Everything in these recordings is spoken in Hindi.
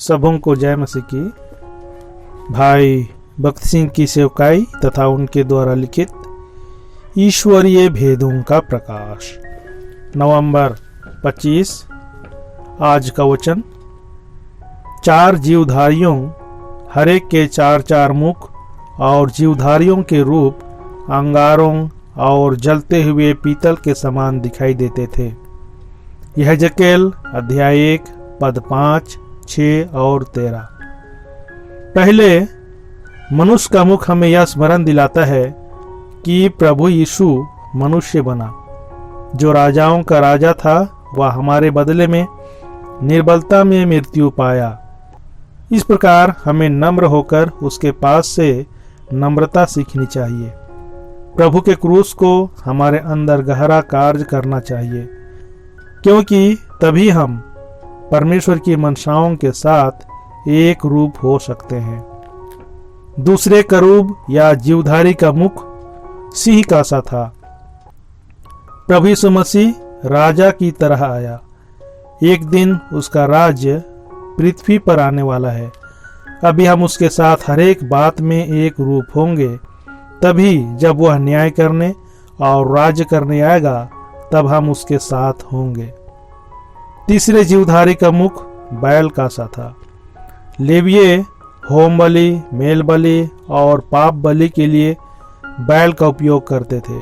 सबों को जय मसीह की। भाई भक्त सिंह की सेवकाई तथा उनके द्वारा लिखित ईश्वरीय भेदों का प्रकाश, नवंबर 25। आज का वचन, चार जीवधारियों, हरेक के चार चार मुख और जीवधारियों के रूप अंगारों और जलते हुए पीतल के समान दिखाई देते थे। यह यहेजकेल अध्याय 1 पद 5, 6 और 13। पहले मनुष्य का मुख हमें यह स्मरण दिलाता है कि प्रभु यीशु मनुष्य बना। जो राजाओं का राजा था वह हमारे बदले में निर्बलता में मृत्यु पाया। इस प्रकार हमें नम्र होकर उसके पास से नम्रता सीखनी चाहिए। प्रभु के क्रूस को हमारे अंदर गहरा कार्य करना चाहिए, क्योंकि तभी हम परमेश्वर की मनसाओं के साथ एक रूप हो सकते हैं। दूसरे करूब या जीवधारी का मुख सिंह का सा था। प्रभु यीशु मसीह राजा की तरह आया। एक दिन उसका राज्य पृथ्वी पर आने वाला है। अभी हम उसके साथ हरेक बात में एक रूप होंगे। तभी जब वह न्याय करने और राज्य करने आएगा, तब हम उसके साथ होंगे। तीसरे जीवधारी का मुख बैल का सा था। लेविये होम बलि, मेल बलि और पाप बलि के लिए बैल का उपयोग करते थे।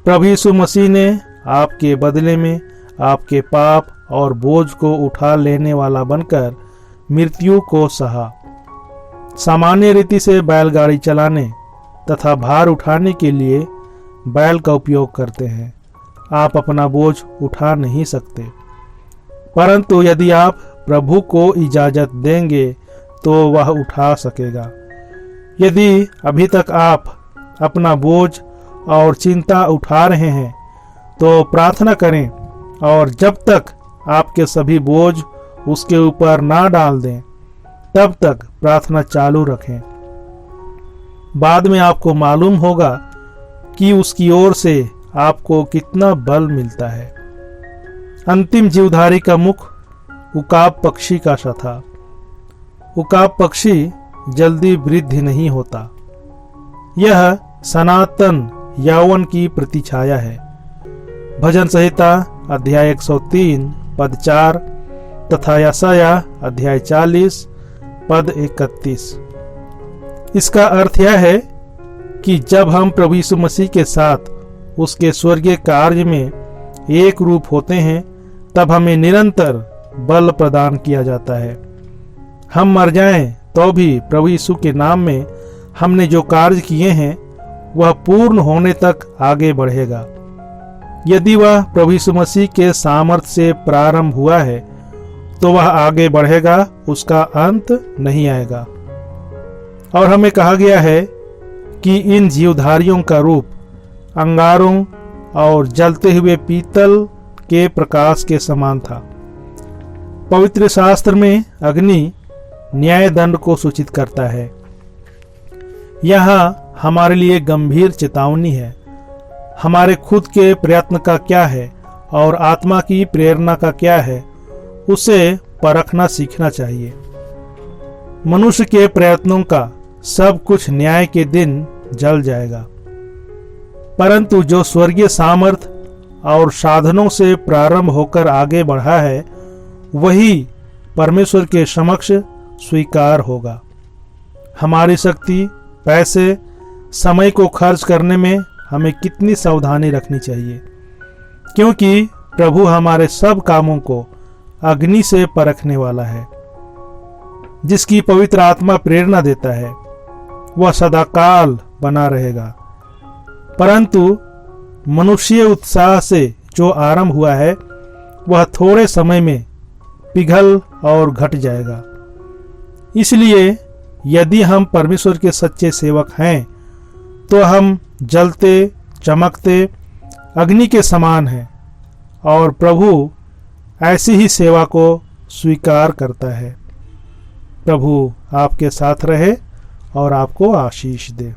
प्रभु यीशु मसीह ने आपके बदले में आपके पाप और बोझ को उठा लेने वाला बनकर मृत्यु को सहा। सामान्य रीति से बैलगाड़ी चलाने तथा भार उठाने के लिए बैल का उपयोग करते हैं। आप अपना बोझ उठा नहीं सकते, परंतु यदि आप प्रभु को इजाजत देंगे तो वह उठा सकेगा। यदि अभी तक आप अपना बोझ और चिंता उठा रहे हैं तो प्रार्थना करें, और जब तक आपके सभी बोझ उसके ऊपर ना डाल दें तब तक प्रार्थना चालू रखें। बाद में आपको मालूम होगा कि उसकी ओर से आपको कितना बल मिलता है। अंतिम जीवधारी का मुख उकाब पक्षी का सा था। उकाब पक्षी जल्दी वृद्धि नहीं होता। यह सनातन यौवन की प्रतिछाया है। भजन संहिता अध्याय 103 पद 4 तथा यशाया अध्याय 40 पद 31। इसका अर्थ यह है कि जब हम प्रभु यीशु मसीह के साथ उसके स्वर्गीय कार्य में एक रूप होते हैं, तब हमें निरंतर बल प्रदान किया जाता है। हम मर जाएं तो भी प्रभु यीशु के नाम में हमने जो कार्य किए हैं वह पूर्ण होने तक आगे बढ़ेगा। यदि वह प्रभु यीशु मसीह के सामर्थ्य से प्रारंभ हुआ है तो वह आगे बढ़ेगा, उसका अंत नहीं आएगा। और हमें कहा गया है कि इन जीवधारियों का रूप अंगारों और जलते हुए पीतल के प्रकाश के समान था। पवित्र शास्त्र में अग्नि न्याय दंड को सूचित करता है। यहाँ हमारे लिए गंभीर चेतावनी है। हमारे खुद के प्रयत्न का क्या है और आत्मा की प्रेरणा का क्या है, उसे परखना सीखना चाहिए। मनुष्य के प्रयत्नों का सब कुछ न्याय के दिन जल जाएगा, परंतु जो स्वर्गीय सामर्थ और साधनों से प्रारंभ होकर आगे बढ़ा है, वही परमेश्वर के समक्ष स्वीकार होगा। हमारी शक्ति, पैसे, समय को खर्च करने में हमें कितनी सावधानी रखनी चाहिए, क्योंकि प्रभु हमारे सब कामों को अग्नि से परखने वाला है। जिसकी पवित्र आत्मा प्रेरणा देता है वह सदाकाल बना रहेगा, परंतु मनुष्य उत्साह से जो आरंभ हुआ है वह थोड़े समय में पिघल और घट जाएगा। इसलिए यदि हम परमेश्वर के सच्चे सेवक हैं तो हम जलते चमकते अग्नि के समान हैं, और प्रभु ऐसी ही सेवा को स्वीकार करता है। प्रभु आपके साथ रहे और आपको आशीष दे।